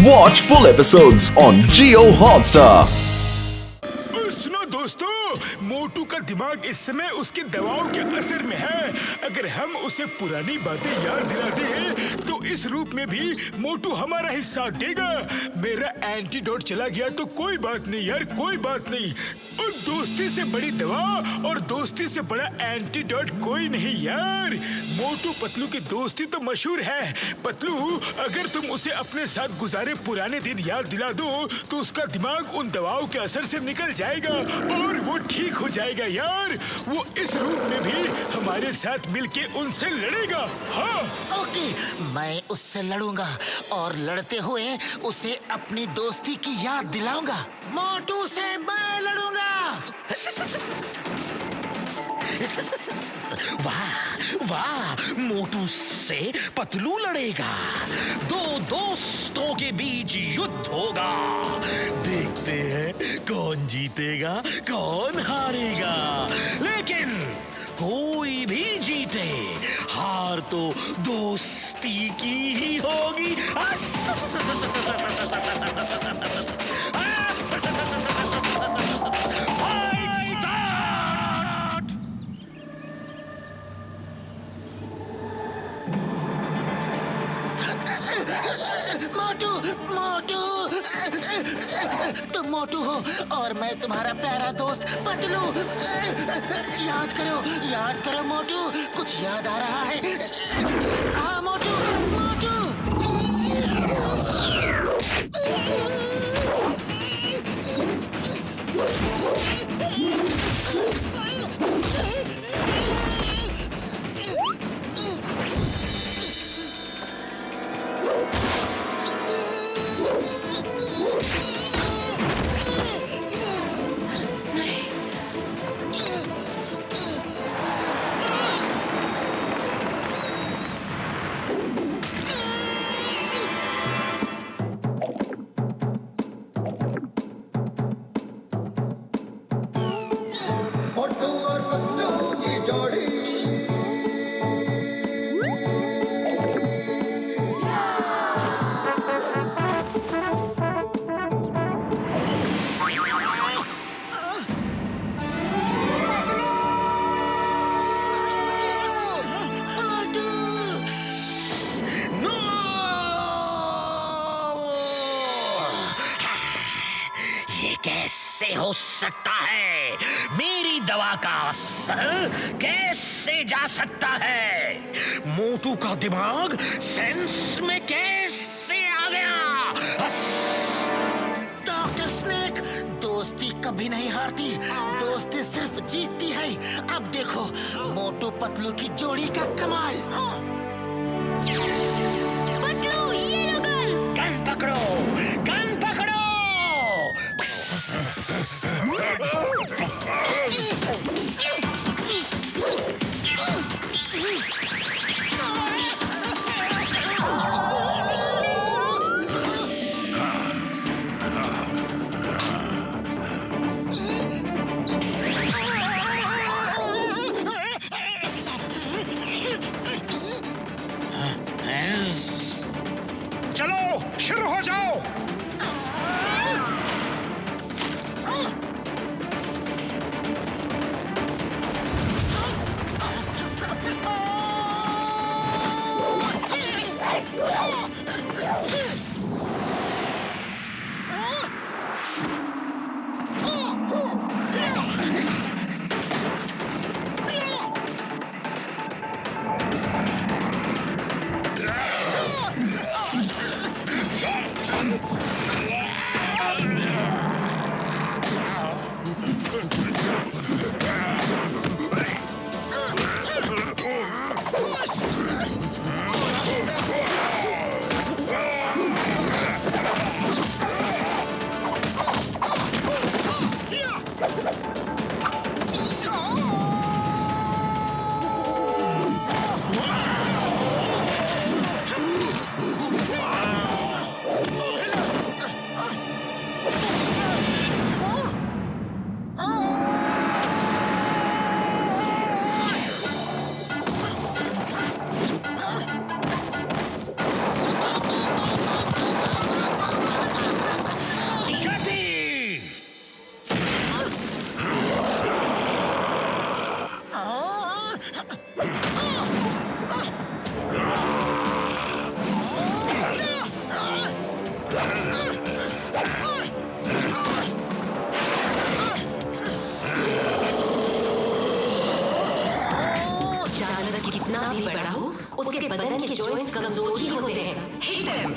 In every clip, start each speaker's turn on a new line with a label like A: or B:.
A: Watch full episodes on Jio Hotstar.
B: सुनो दोस्तों, मोटू का दिमाग इस समय उसकी दवाओं के असर में है। अगर हम उसे पुरानी बातें याद दिला दें तो इस रूप में भी मोटू हमारा ही साथ देगा। मेरा एंटीडोट चला गया तो कोई बात नहीं यार, कोई बात नहीं। और दोस्ती से बड़ी दवा और दोस्ती से बड़ा एंटीडोट कोई नहीं यार। मोटू पतलू की दोस्ती तो मशहूर है। पतलू, अगर तुम उसे अपने साथ गुजारे पुराने दिन याद दिला दो तो उसका दिमाग उन दवाओं के असर से निकल जाएगा और वो ठीक हो जाएगा यार। वो इस रूप में भी हमारे साथ मिलके उनसे लड़ेगा। हाँ
C: ओके, मैं उससे लड़ूंगा और लड़ते हुए उसे अपनी दोस्ती की याद दिलाऊंगा। मोटू से मैं लड़ूंगा।
D: वाह वाह, मोटू से पतलू लड़ेगा। दो दोस्तों के बीच युद्ध होगा। देखते हैं कौन जीतेगा कौन हारेगा। लेकिन कोई भी जीते, हार तो दोस्ती की ही होगी।
C: मोटू, मोटू, तुम मोटू हो और मैं तुम्हारा प्यारा दोस्त पतलू। याद करो मोटू, कुछ याद आ रहा है? हाँ मोटू, मोटू।
E: मोटू और पतलू की जोड़ी।
D: ये कैसे हो सकता है? मेरी दवा का असर कैसे जा सकता है? मोटू का दिमाग सेंस में कैसे आ गया?
C: डॉक्टर स्नेक, दोस्ती कभी नहीं हारती, दोस्ती सिर्फ जीतती है। अब देखो मोटू पतलू की जोड़ी का कमाल।
F: पतलू, ये लो गन।
D: गन पकड़ो, गन पकड़ो। चलो शुरू हो जाओ।
G: जॉइंट्स कमजोर ही होते हैं। Hit him.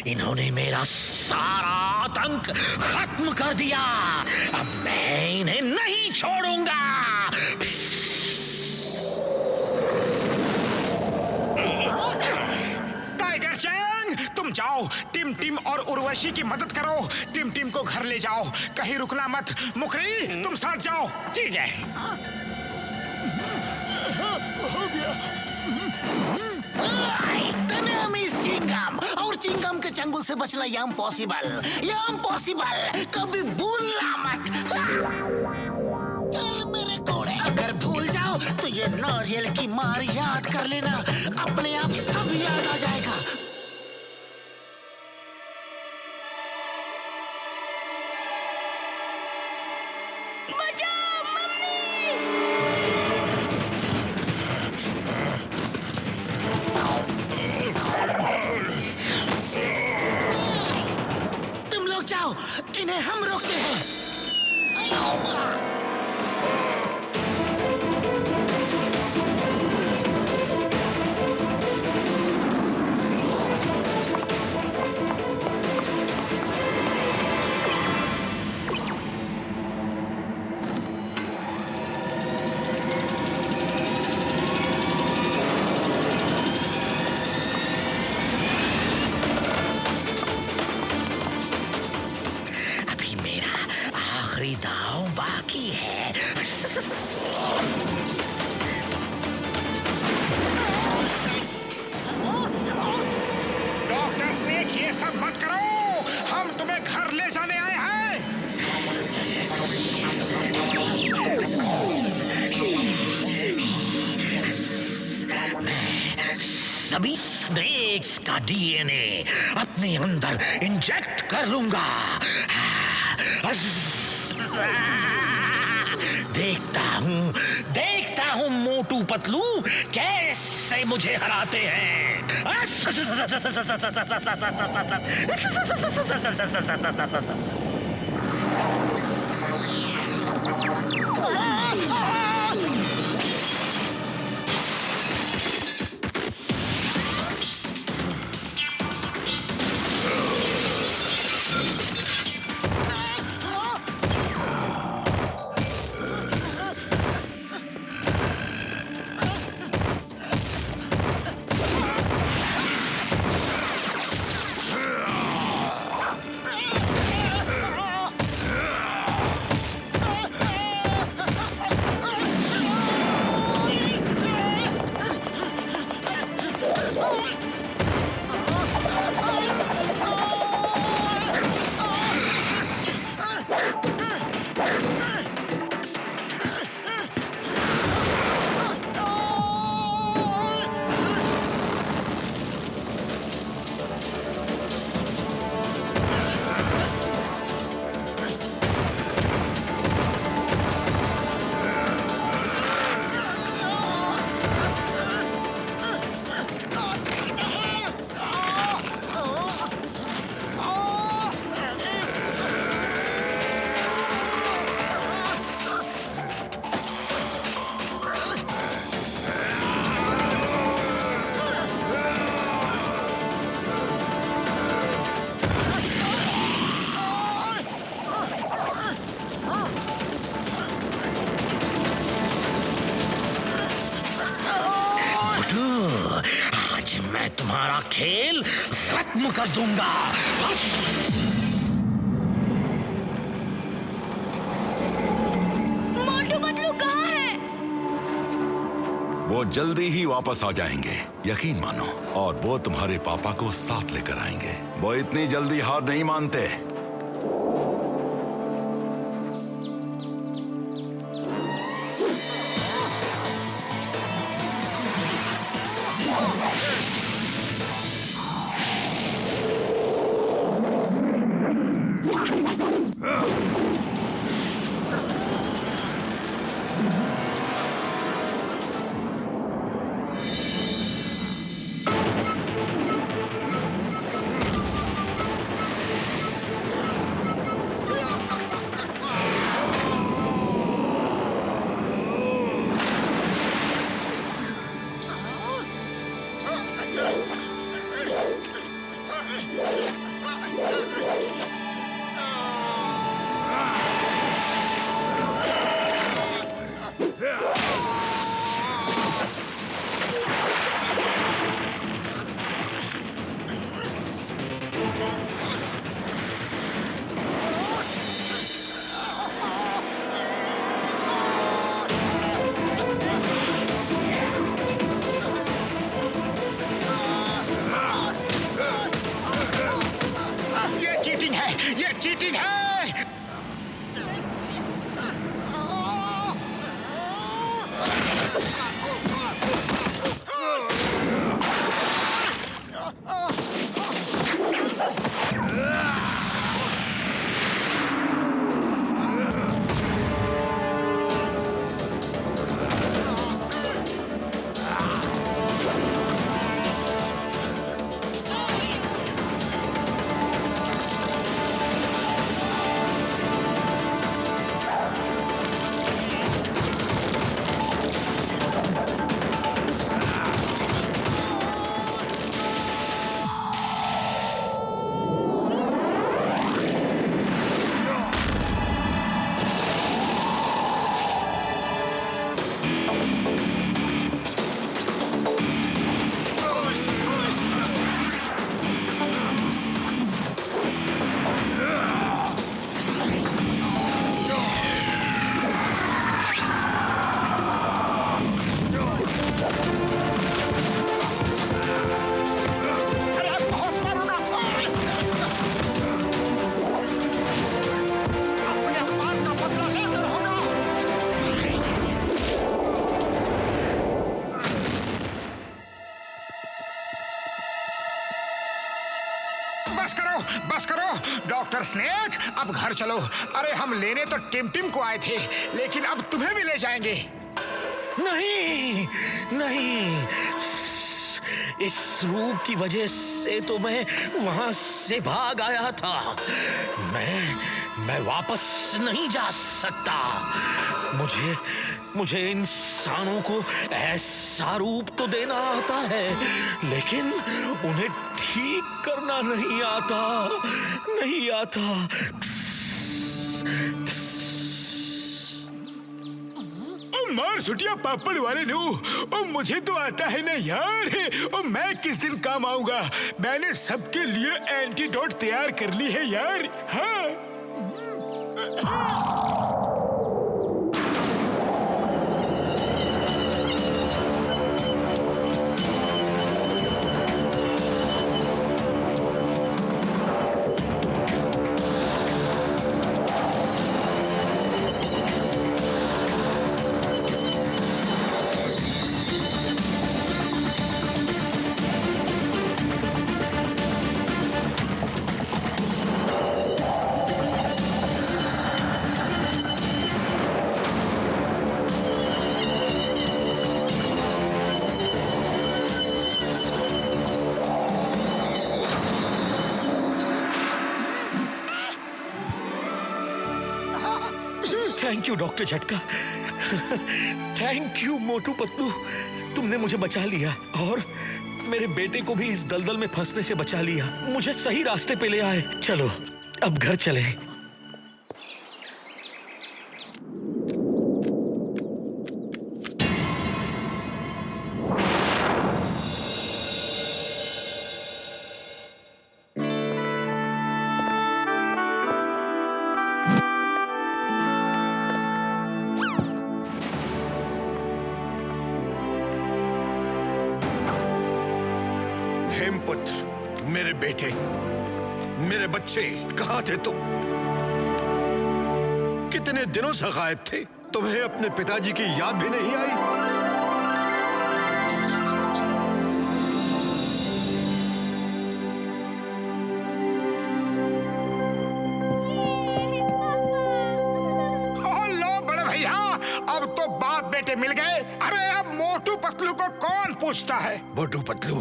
D: इन्होंने मेरा सारा आतंक खत्म कर दिया। अब मैं इन्हें नहीं छोड़ूंगा।
B: टाइगर चैंग, तुम जाओ, टिम टिम और उर्वशी की मदद करो। टिम टिम को घर ले जाओ, कहीं रुकना मत। मुकरी, तुम साथ जाओ।
D: ठीक है।
B: हो गया।
C: चिंगम और चिंगम के चंगुल से बचना इम्पॉसिबल। कभी भूलना मत। चल मेरे घोड़े, अगर भूल जाओ तो ये नारियल की मार याद कर लेना, अपने आप सब याद आ जाएगा।
F: बचाओ मम्मी।
C: तुम लोग जाओ, इन्हें हम रोकते हैं।
D: अभी मेरा आखिरी दांव बाकी है।
B: डॉक्टर स्नेक, ये सब मत करो, हम तुम्हें घर ले जाने आए हैं।
D: सभी स्नेक्स का डीएनए अपने अंदर इंजेक्ट कर लूंगा। देखता हूँ मोटू पतलू कैसे मुझे हराते हैं। मैं तुम्हारा खेल खत्म कर दूंगा।
F: मोटू पतलू कहाँ है?
A: वो
H: वो जल्दी ही वापस आ जाएंगे, यकीन मानो। और वो तुम्हारे पापा को साथ लेकर आएंगे। वो इतनी जल्दी हार नहीं मानते।
D: ये चीटिंग है। बस करो डॉक्टर स्नेक, अब घर चलो। अरे हम लेने तो टिम को आए थे, लेकिन अब तुम्हें भी ले जाएंगे। नहीं नहीं, इस रूप की वजह से तो मैं वहां से भाग आया था। मैं वापस नहीं जा सकता। मुझे इंसानों को ऐसा रूप तो देना आता है, लेकिन उन्हें ठीक करना नहीं आता।
B: मार सुटिया पापड़ वाले नू, ओ मुझे तो आता है ना यार। ओ मैं किस दिन काम आऊंगा? मैंने सबके लिए एंटीडोट तैयार कर ली है यार। हाँ
D: थैंक यू डॉक्टर झटका। थैंक यू मोटू पतलू, तुमने मुझे बचा लिया और मेरे बेटे को भी इस दलदल में फंसने से बचा लिया। मुझे सही रास्ते पे ले आए। चलो अब घर चलें।
I: हेमपुत्र, मेरे बेटे, मेरे बच्चे, कहाँ थे तुम? कितने दिनों से गायब थे? तुम्हें अपने पिताजी की याद भी नहीं आई?
B: अब तो बाप बेटे मिल गए। अरे अब मोटू पतलू को कौन पूछता है?
I: मोटू पतलू,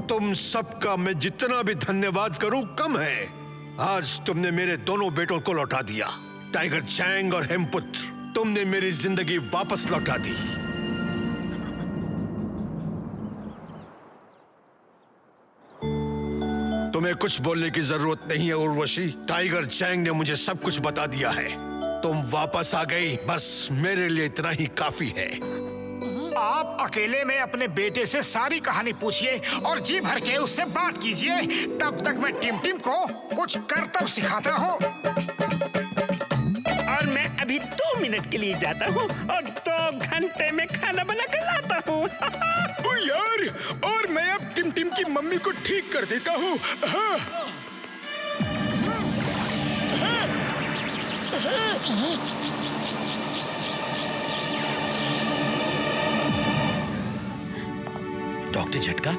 I: तुम सबका मैं जितना भी धन्यवाद करूं कम है। आज तुमने मेरे दोनों बेटों को लौटा दिया। टाइगर चैंग और हेमपुत्र, तुमने मेरी जिंदगी वापस लौटा दी। तुम्हें कुछ बोलने की जरूरत नहीं है उर्वशी। टाइगर चैंग ने मुझे सब कुछ बता दिया है। तुम वापस आ गई, बस मेरे लिए इतना ही काफी है।
B: आप अकेले में अपने बेटे से सारी कहानी पूछिए और जी भर के उससे बात कीजिए। तब तक मैं टिम टिम को कुछ करतब सिखाता हूँ।
J: और मैं अभी 2 मिनट के लिए जाता हूँ और 2 घंटे में खाना बना कर लाता हूँ।
B: ओ यार, और मैं अब टिम टिम की मम्मी को ठीक कर देता हूँ। हाँ।
D: डॉक्टर झटका,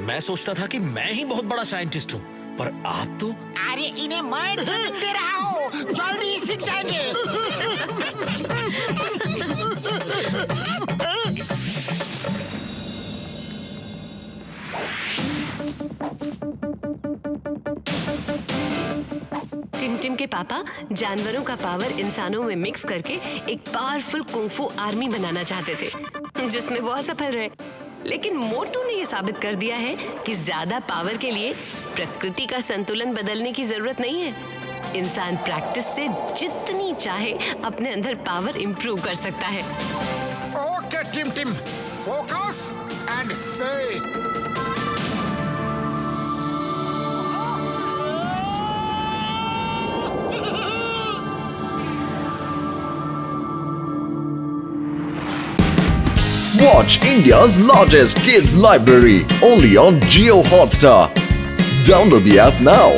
D: मैं सोचता था कि मैं ही बहुत बड़ा साइंटिस्ट हूँ, पर आप तो।
C: अरे इन्हें मैं ट्रेनिंग दे रहा हूँ, जल्दी सीख जाएंगे।
G: टिम के पापा जानवरों का पावर इंसानों में मिक्स करके एक पावरफुल कुंफू आर्मी बनाना चाहते थे, जिसमें वो असफल रहे। लेकिन मोटू ने ये साबित कर दिया है कि ज्यादा पावर के लिए प्रकृति का संतुलन बदलने की जरूरत नहीं है। इंसान प्रैक्टिस से जितनी चाहे अपने अंदर पावर इंप्रूव कर सकता है।
B: Okay team team, focus and faith.
A: Watch India's largest kids library only on Jio Hotstar. Download the app now.